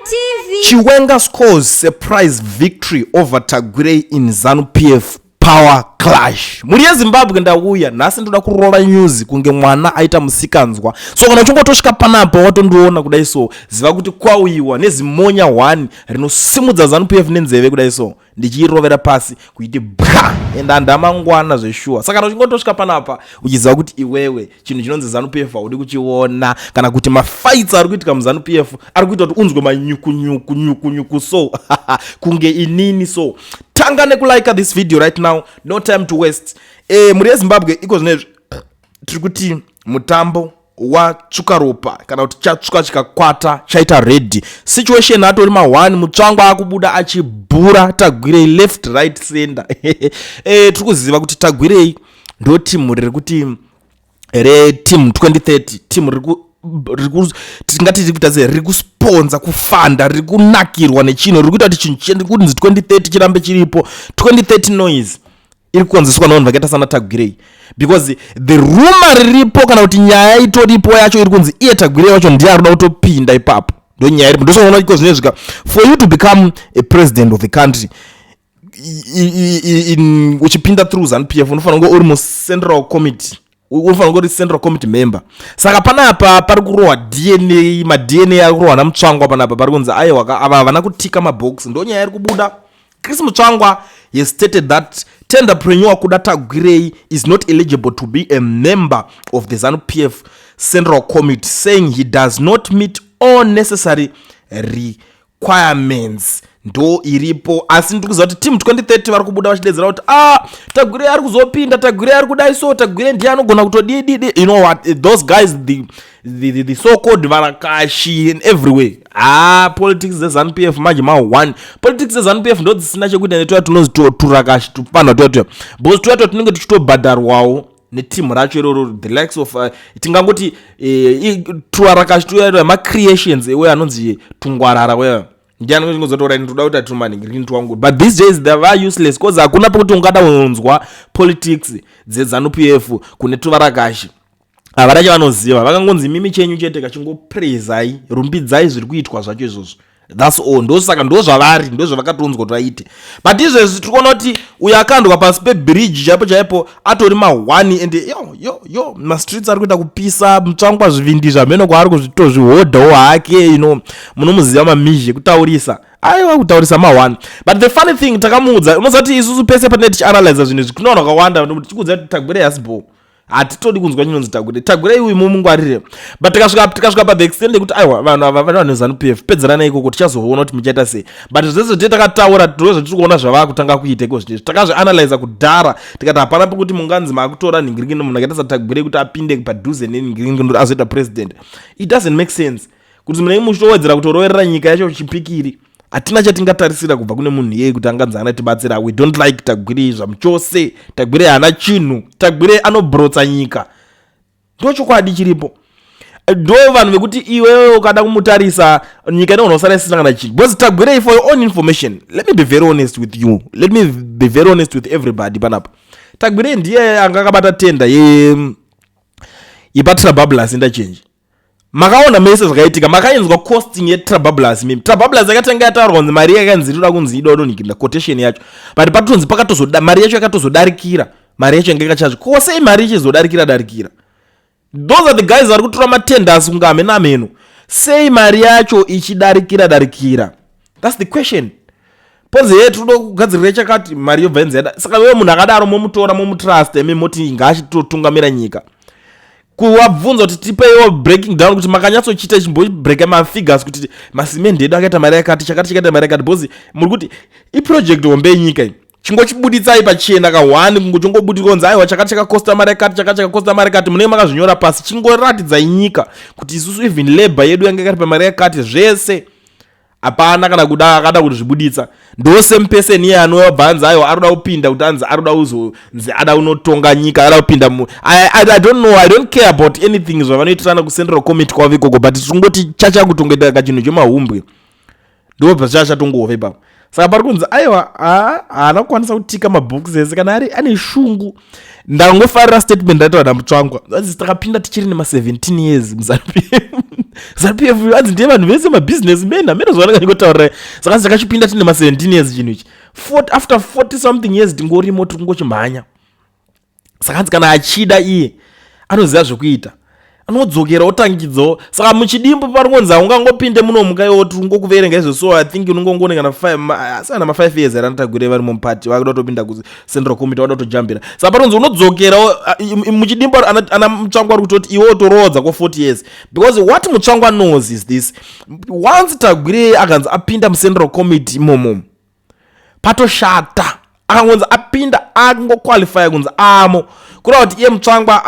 TV. Chiwenga scores surprise victory over Tagwirei in ZANU-PF power clash. Muri yeZimbabwe ndauya nhasi ndoda kurola news kunge mwana aita musikanzwa. So kana uchingotosvika panapa watondiona kudai so ziva kuti kwauyiwa nezimonya 1 rinosimudza ZANU-PF nenzeve kudai so ndichirovera pasi kuiti bha enda ndamangwana zveshuwa. Saka kana uchingotosvika panapa uchiziva kuti iwewe chinhu chinonzi ZANU-PF haudi kuchiona kana kuti mafights ari kuitika muZANU-PF ari kuita kuti unzwe manyuku so kunge inini so tanga nekulike this video right now, no time to waste. Muri yeZimbabwe iko zvinezvi tiri kuti mutambo watsvuka ropa kana kuti chatsvuka chikakwata chaita ready situation atori ma1 mutsvangwa akubuda achibhura Tagwirei left right center. Tiri kuziva kuti Tagwirei ndo timu riri kuti team 2030 team tingati riri kusponza kufanda riri kunakirwa nechinhu riri kuita kuti chinhu chiri kunzi 2030 chirambe chiripo. 2030 noise iri kukonzeswa navanhu vakaita sana Tagwirei because the rumor riripo kana kuti nyaya itoripo yacho iri kunzi iye Tagwirei wacho ndiye arikuda kutopinda ipapo ndo nyaya iripo. Ndosoona iko zvinezvika for you to become a president of the country uchipinda through ZANU-PF unofanira kunge uri mucentral committee, unofanira kunge uri central committee member. Saka panapa pari kurohwa DNA, madNA ari kurohwa namutsvangwa panapa pari kunzi aiwa ava havana kutika mabhox ndo nyaya iri kubuda. Chris Mutsvangwa has stated that tenderpreneur Kuda Tagwirei is not eligible to be a member of the ZANU-PF Central Committee, saying he does not meet all necessary requirements. Ndo iripo asi ndikuziva kuti team 2030 vari kubuda vachidedzera kuti Tagwirei ari kuzopinda, Tagwirei ari kudai so, Tagwirei ndiye anogona kutodididi. You know what, those guys the so-called varakashi in every way. Politics zeZANU-PF manje ma1 politics zeZANU-PF ndo dzisina chekuita netoya tunozi turakashi tupana toya because toya tinenge tichitobhadharwawo netimu racho iroro the likes of tingangoti tuarakashi toya ma-creations ewe anonzi tungwarara weya ndiani kuchingozotora ndoda kuti atumaningiri twangu but these days they are useless because hakuna pekuti ungada unzwa politics zeZANU-PF kune tuvarakashi avarache vanoziva vakangonzi mimi chenyu chete kachingoprezai rumbidzai zviri kuitwa zvacho izvozvo, that's all. Ndosaka ndo zvavari ndo zvavakatonzwa kuti vaite but izvezvi tiri kuona kuti uyo akandwa pasi pebridge chaipo atori ma1 and yo mastreets ari kuita kupisa. Mutsvangwa zvivindi zvameno kwaari kuzvitozvihodhawo hake munomuziva mamizhe kutaurisa aiwa kutaurisa ma1 but the funny thing takamuudza unoziva kuti isusu pese panenge tichianalyza zvinhu izvi kunoona kwakawanda nokuti tichikuudza kuti Tagwirei hasibo hatitodi kunzwa chinonzi Tagwirei uyu mumungwarire but tikasvika pa the extent yekuti aiwa vanhu ava vane ZANU-PF pedzerana ikoko tichazoona kuti muchaita sei but zvese zvete takataura ndozvatiri kuona zvava kutanga kuita iko zvizvi takazvianalyza kudhara tikati hapana pekuti munganzi maakutora ningiringino munhu akaita saTagwirei kuti apinde padhuze neningiringino azoita president. It doesn't make sense kuti munenge muchitowedzera kutoroverera nyika yacho chipikiri. Hatina chatingatarisira kubva kune munhu yeye kuti anganzi anatibatsira. We don't like Tagwirei zvamuchose. Tagwirei hana chinhu. Tagwirei anobrotsa nyika. Ndo chokwadi chiripo. Ndo vanhu vekuti iwewe ukada kumutarisa nyika inonosara isina kana chinhu. Because Tagwirei, for your own information, let me be very honest with you. Let me be very honest with everybody panapa. Tagwirei ndiye anga akabata tenda yepaTrabablas interchange. Makaona mese zvakaitika, makainzwa costing yeTrabablas mimi. Trabablas yakatanga yataurwa kunzi mari yakanzi inoda kunzi idodonikira quotation yacho. But patonzi pakatozoda mari yacho yakatozodarikira. Mari yacho yanga yakachazva. Ko sei mari ichizodarikira. Those are the guys vari kutora matenders kunga ameno. Sei mari yacho ichidarikira. That's the question. Ponze yetu tinoda kugadzirira chakati mari yobva nzenda. Saka wewe munhu akadaro momutora momutrust moti ngachitotungamira nyika. Kuwabvunza kuti tipewo breaking down kuti makanyatsochita chimbobreaka mafigures kuti masimende edu akaita mari yakati chakati chakaita mari yakati because muri kuti iproject hombe yenyika iyi chingochibuditsai pachena ka1 kungochongobudika kunzi aiwa chakati chakakosta mari yakati chakati chakakosta mari yakati munenge makazvinyora pasi chingoratidza nyika kuti isusu even labor yedu yanga yakati pamari yakati zvese hapana kana kuda akada kuti zvibuditsa ndose mpeseni iye anobvanza aiwa aroda kupinda kuti anzi aroda kuzonzi ada unotonga nyika ada kupinda I don't know, I don't care about anything zvavanoitirana kucentral committee kwavo ikoko but tingoti chachakutongeta kachinhu chemahumbwe ndo pachachatongova ipapo. Saka pari kunzi aiwa haana kukwanisa kutika mabhokisi ese kana ari ane shungu Ndangofarira statement ndaitwa namutsvangwa. Azi takapinda tichiri nema 17 years ZANU-PF azi ndiye vanhu vese mabusinessmen amene zvavanenge saka takachipinda tine ma 17 years chinhu ichi. After 40 something years tingorimo tingochimhanya. Saka kana achida iye anoziva zvekuita. Anodzokera otangidzawo. Saka muchidimbo paringonzi ungangopinde muno mukayo ungokuverenga izvo, so I think unongoona kana 5 years era Tagwirei vari mumpati vakuda kutopinda ku central committee vada kutojambira. Saka paringonzi unodzokerawo muchidimbo ana mutsvangwa ari kutoti iwe otorodza kwa 40 years, because what mutsvangwa knows is this: once Tagwirei akanzi apinda mu central committee imomo patoshata, akangonzi apinda angoqualify kunzi amo kureva kuti iye mutsvangwa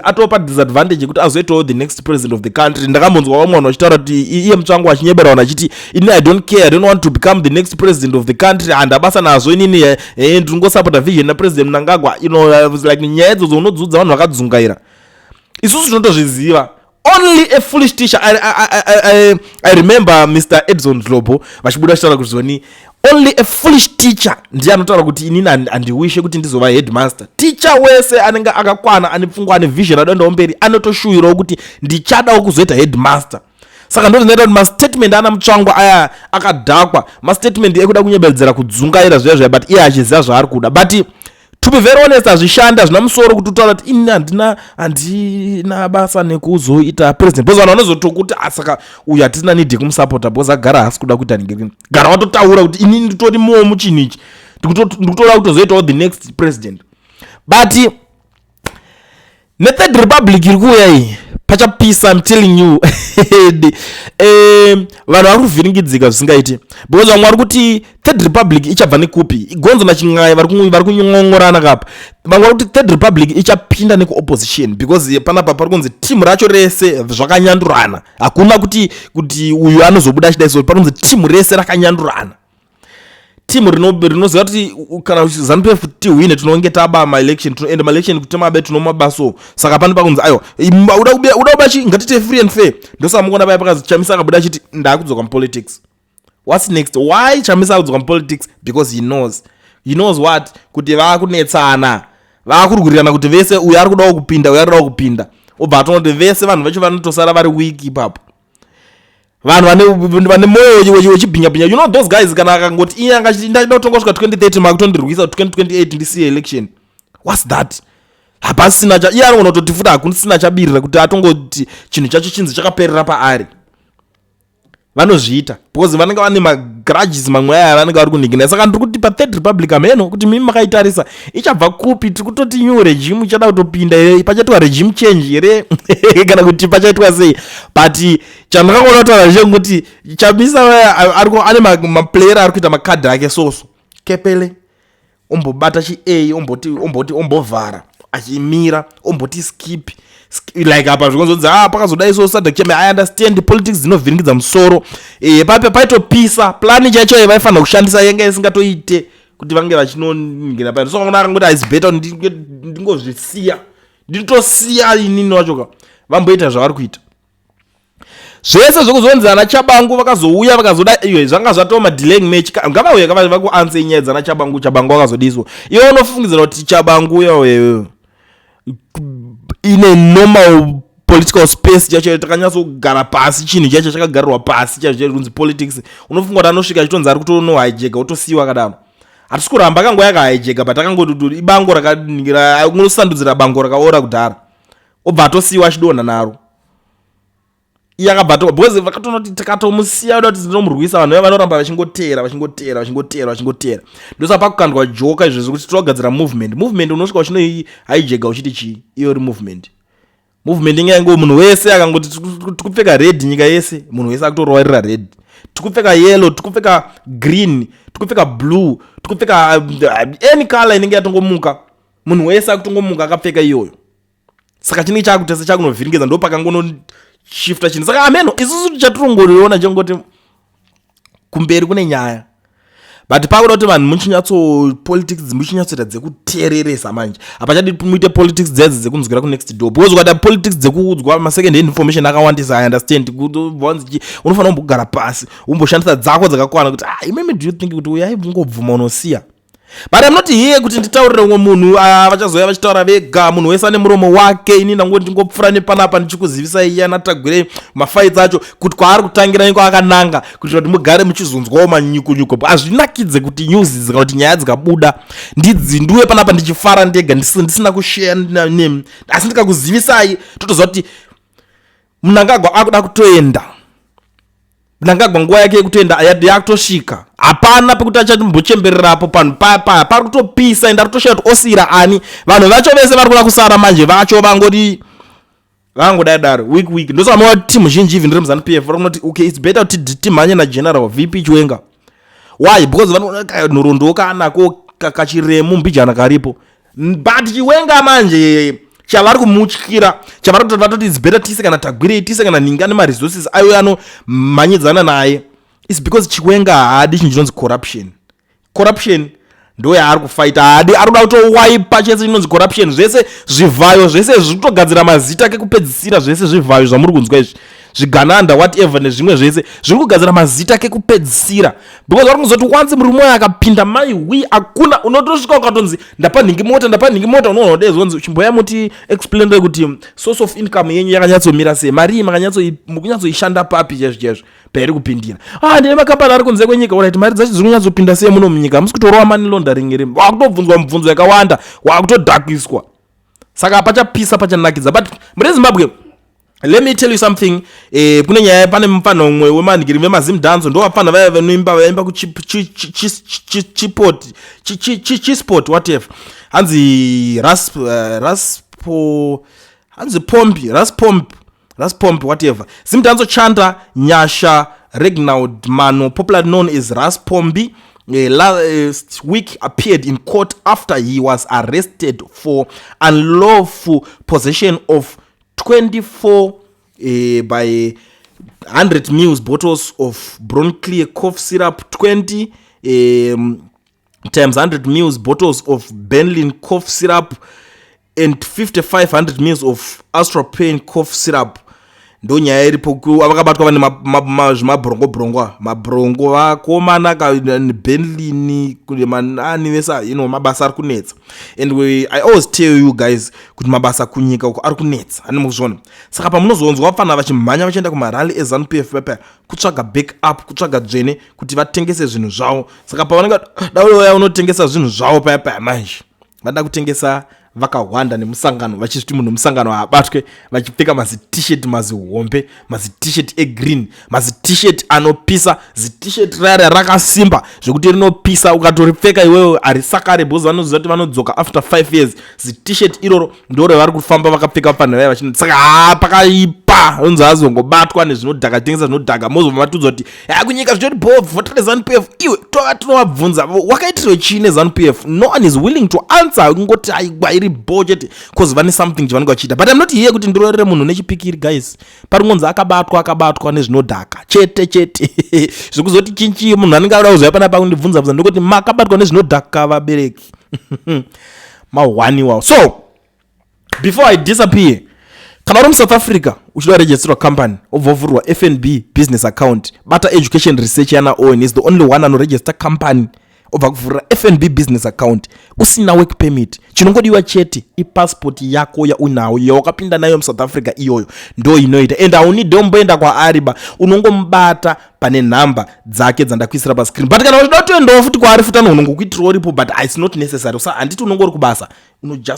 atopa disadvantage yekuti azoitawo the next president of the country. Ndakambonzwa vamwe vanhu vachitaura kuti iye mutsvangwa achinyebera vanhu achiti ini I don't care, I don't want to become the next president of the country, handabasa nazvo inini ndingosapota vision napresident Mnangagwa. Like nyaya idzodzo unodzudza vanhu vakadzungaira. Isusu tinotozviziva. Only a foolish teacher. I remember Mr. Edson Dlobo vachibuda vachitaura kuti zvoni only a foolish teacher ndiye anotaura kuti inini handiwishe kuti ndizova headmaster. Teacher wese anenge akakwana ane pfungwa ane vision adoendawo mberi anotoshuvirawo kuti ndichadawo kuzoita headmaster. Saka ndozvinoita kuti mastatement ana mutsvangwa aya akadhakwa, mastatement ekuda kunyebedzera kudzungaira zviya but iye achiziva zvaari kuda. But to be very honest, azvishanda zvina musoro kuti utaura kuti ini handina basa nekuzoita president, because vanhu vanozotokuti saka uyu hatina need kumusapota because agara hasi kuda kuita ningiri. Gara watotaura kuti ini nditori moyo muchinhu ichi ndikutoda kutozoitawo the next president. But ne-Third Republic iri kuuya iyi pachapisa, I'm telling you. Vanhu vari kuvhiringidzika zvisingaiti, because vamwe vari kuti Third Republic ichabva nekupi, gonzo nachin'ai vari kunyong'orana kapa. Vamwe vari kuti Third Republic ichapinda nekuopposition, because panapa pari kunzi timu racho rese zvakanyandurana. Hakuna kuti uyu anozobuda achida iso, pari kunzi timu rese rakanyandurana. Timu rinoziva kuti kana ZANU-PF tihwine tinonge taba ma-election, tinoenda ma-election kuti mabe tinomabaso. Saka pane pakunzi ayo uda kubachi ngatite free and fair. Ndosaka mukona paya pakazi Chamisa akabuda achiti ndakudzoka mupolitics. What's next? Why Chamisa akudzoka mupolitics? Because he knows what, kuti vakunetsana, vakurwirirana kuti vese uyu ari kudawo kupinda, uyu ari kudawo kupinda. Obva atonoti vese vanhu vacho vanotosara vari weak ipapo. Vanhu vane moyo wechibhinya-bhinya. You know those guys kana akangoti iye angachiti ndachida kutongosvika 2030 makutondirwisa 2028 ndisiye election. What's that? Hapasina iye anogona kutoti futi hakusina chabirira kuti atongoti chinhu chacho chinzi chakaperera paari. Vanozviita because vanenge vane magrudges mamwe aya vanenge vari kuningina. Saka ndiri kuti pa-Third Republic ameno kuti mimi makaitarisa ichabva kupi, tiri kutoti new regime ichada kutopinda here, pachaitwa regime change here kana kuti pachaitwa sei. But chandakangona kutaura ndechekuti Chamisa ane maplayer ari kuita makadhi ake soso kepele, ombobata chi-A ombovhara achimira, omboti skip like apa zvikonzonzi pakazodai so Sadek Cheme. I understand politics dzinovhiringidza musoro. Paitopisa plani chacho vaifanira kushandisa yanga isingatoite kuti vange vachinoningira paino. So kana akangoti is better ndingozvisiya, nditosiya inini wachoka vamboita zvavari kuita. Zvese zvokuzonzi ana Chabangu vakazouya vakazoda iyo zvanga zvatova madelaying match. Ngavauya vakuanse nyaya dzana Chabangu vakazodiswa. Iwe unofungidzira kuti Chabangu yo ine normal political space chacho takanyatsogara pasi, chinhu chacho chakagarirwa pasi chacho kunzi politics. Unofunga kuti anosvika achitonzi ari kutonohijeka otosiyiwa kadaro. Hatisi kuramba akangoya akahijeka, but akangoti ibango rakaningira unosandudzira bango rakaora kudhara, obva atosiyiwa achidonha naro. Iye akabva because vakatonoti takatomusiya kuti tinomurwisa. Vanhu vanoramba vachingotera. Ndosaka pakukandwa joka izvo zvekuti tinogadzira movement unosvika uchinohijeka uchiti chii iyo ri movement inyange munhu wese akangoti tikupfeka red nyika yese, munhu wese akutorowarira red, tikupfeka yellow, tikupfeka green, tikupfeka blue, tikupfeka any color inenge yatongomuka, munhu wese akutongomuka akapfeka iyoyo. Saka chinenge chakutesa chakunovhiringidza, ndo pakangono shifta chinhu. Saka ameno isusu chatirongoriona chengoti kumberi kune nyaya, but pakuda kuti vanhu politics muchinyatsoita dzekutereresa manje. Hapachadi muite politics dzedzi dzekunzwira ku next door, because ukada politics dzekuudzwa ma-second hand information akawandisa. I understand kuti unofanira kumbogara pasi umboshandisa dzako dzakakwana kuti imeme do you think kuti uyai ungobvuma unosiya. but I'm not here kuti nditaurire umwe munhu vachazoya vachitaura vega munhu wese ane muromo wake. Ini ndangoti ndingopfura nepanapa ndichikuzivisa iya naTagwirei mafights acho kuti kwaari kutangira niko akananga kuti mugare muchizonzwawo manyukunyuko. Hazvinakidze kuti news kana kuti nyaya dzikabuda ndidziduwe panapa ndichifara ndega ndisina kushare nemi, asi ndikakuzivisai totoziva kuti Mnangagwa akuda kutoenda. Mnangagwa nguva yake yekutoenda yakutosvika. Hapana pekuti achatombochembererapo panhu papa pari kutopisa ende ari kutosvika kuti osira ani. Vanhu vacho vese vari kuda kusara manje vacho vangodai daro week ndosaka mawa timu zhinji even remu ZANU-PF vari kunoti okay it's better kuti timhanye nageneral VP Chiwenga. Why? Because vanoona nhoroondo kanako kachiremu mbijana karipo. But Chiwenga manje chavari kumutyira chavari kuti vatoti it's better tise kana Tagwirei tise kana ninga nemaresources ayo anomhanyidzana naye. It's because Chiwenga haadi chinhu chinonzi corruption ndo yaari kufighta. Haadi ari kuda kutowaipa chese chinonzi corruption. Zvese zvivhayo zvese zviri kutogadzira mazita kekupedzisira. Zvese zvivhayo zvamuri kunzwa izvi zvigananda whatever nezvimwe zvese zviri kugadzira mazita kekupedzisira. Because vari kuzoti once murume uyu akapinda maiwi hakuna unotosvika ukatonzi ndapanhingi mota unoona udezonzi chimboya muti explain kuti source of income yenyu yakanyatsomira sei, mari mukunyatsoishanda papi chezvo pairi kupindira. Ndine makambani ari kunze kwenyika uraiti mari dzacho dziri kunyatsopinda sei muno munyika hamusi kutorova money laundering here. Wakutobvunzwa mibvunzo yakawanda wakutodhakiswa. Saka pachapisa pachanakidza. But mune Zimbabwe let me tell you something. Kune nyaya pane mufana umwe wemanhingiri vemazimdhanzo ndo vafana vaya vaimba kuchisport whatever hanzi Raspompi whatever zimdhanzo Chanda Nyasha Reginald Mano popularly known as Raspombi last week appeared in court after he was arrested for unlawful possession of 24 by 100 ml bottles of Bronclear cough syrup, 20 times 100 ml bottles of Benlin cough syrup, and 5,500 ml of Astropain cough syrup. Ndo nyaya iripo vakabatwa vane mabrongo vakomana Benlin manani vesa mabasa ari kunetsa. And I always tell you guys kuti mabasa kunyika uko ari kunetsa ani muzvona. Saka pamunozonzwa vafana vachimhanya vachienda kumarali eZANU-PF pepa kutsvaga backup kutsvaga dzvene kuti vatengese zvinhu zvavo. Saka pavanenge dauya unotengesa zvinhu zvavo pepa manje vada kutengesa vakawanda nemusangano vachiti munhu musangano habatwe vachipfeka mazi-t-shirt mazihombe mazi-t-shirt egreen mazi-t-shirt anopisa zi-t-shirt rare rakasimba zvekuti rinopisa ukatoripfeka iwewe harisakare bhozi vanoziva kuti vanodzoka after 5 years. Zi-t-shirt iroro ndore vari kufamba vakapfeka panhu vaya vachino saka pakaipa unzi azongobatwa nezvinodhaka tengesa zvinodhaka mozobva matudzwa kuti kunyika zvichoti vhotere ZANU-PF iwe tova tinovabvunza wakaitirwe chii neZANU-PF. No one is willing to answer kungoti aigwairi budget cause vane something chavanenge vachiita. But I'm not here kuti ndirorere munhu nechipikiri guys. Pari ngonzi akabatwa nezvinodhaka chete zvekuzoti chinchi munhu anenge ada kuzoya panapa kundibvunza ndokuti makabatwa nezvinodhaka vabereki mahwaniwa. So before I disappear, kana uri muSouth Africa uchida registerwa company obvovhurwa FNB business account bata education research yana Owen is the only one anoregister company obva kuvhurira FNB business account usina work permit. Chinongodiwa chete ipassport yako yaunayo yawakapinda nayo muSouth Africa iyoyo ndo inoita. And haunidi omboenda kwaariba unongomubata pane nhamba dzake dzandakuisira pascreen. But kana uchida kutoendawo futi kwaari futi anongokuitirawo ripo but it's not necessary. So handiti unongori kubasa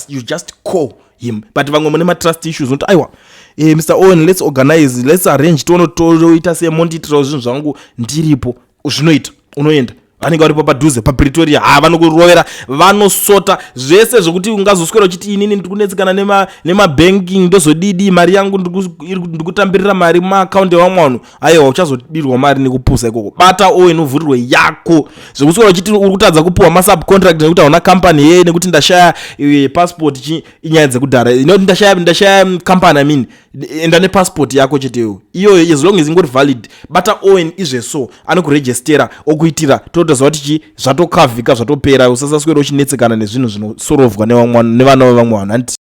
you just call him. But vamwe mune matrust issues unoti aiwa Mr. Owen let's arrange toita semondiitirawo zvinhu zvangu ndiripo zvinoita unoenda vanenge varipo padhuze paPretoria vanokurovera vanosota zvese zvokuti ungazoswera uchiti inini ndikunetsekana nemabanking ndozodidi mari yangu ndikutambirira mari mumaakaunti evamwe vanhu aiwa uchazodirwa mari nekupusa ikoko. Bata Owen uvhurirwe yako zvokuswera uchiti uri kutadza kupuhwa masubcontract nekuti hauna company nekuti ndashaya passport inyaya dzekudhara ndashaya company enda nepassport yako cheteyo iyoyo as long as ingori valid. Bata Owen izveso anokurejestera okuitira totoziva kuti zvatokavhika zvatopera usasaswera uchinetsekana nezvinhu zvinosorovhwa nevana vevamwe vanhu.